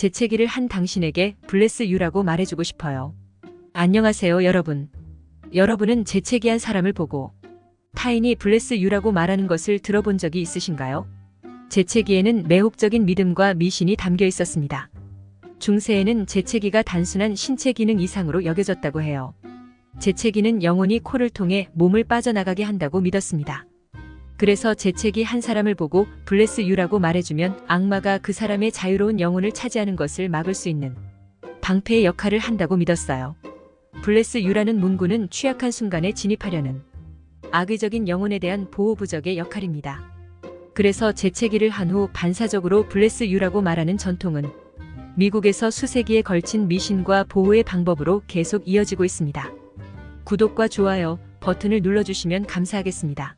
재채기를 한 당신에게 블레스 유라고 말해주고 싶어요. 안녕하세요, 여러분. 여러분은 재채기한 사람을 보고 타인이 블레스 유라고 말하는 것을 들어본 적이 있으신가요? 재채기에는 매혹적인 믿음과 미신이 담겨 있었습니다. 중세에는 재채기가 단순한 신체 기능 이상으로 여겨졌다고 해요. 재채기는 영혼이 코를 통해 몸을 빠져나가게 한다고 믿었습니다. 그래서 재채기 한 사람을 보고 블레스 유라고 말해주면 악마가 그 사람의 자유로운 영혼을 차지하는 것을 막을 수 있는 방패의 역할을 한다고 믿었어요. 블레스 유라는 문구는 취약한 순간에 진입하려는 악의적인 영혼에 대한 보호 부적의 역할입니다. 그래서 재채기를 한 후 반사적으로 블레스 유라고 말하는 전통은 미국에서 수세기에 걸친 미신과 보호의 방법으로 계속 이어지고 있습니다. 구독과 좋아요 버튼을 눌러주시면 감사하겠습니다.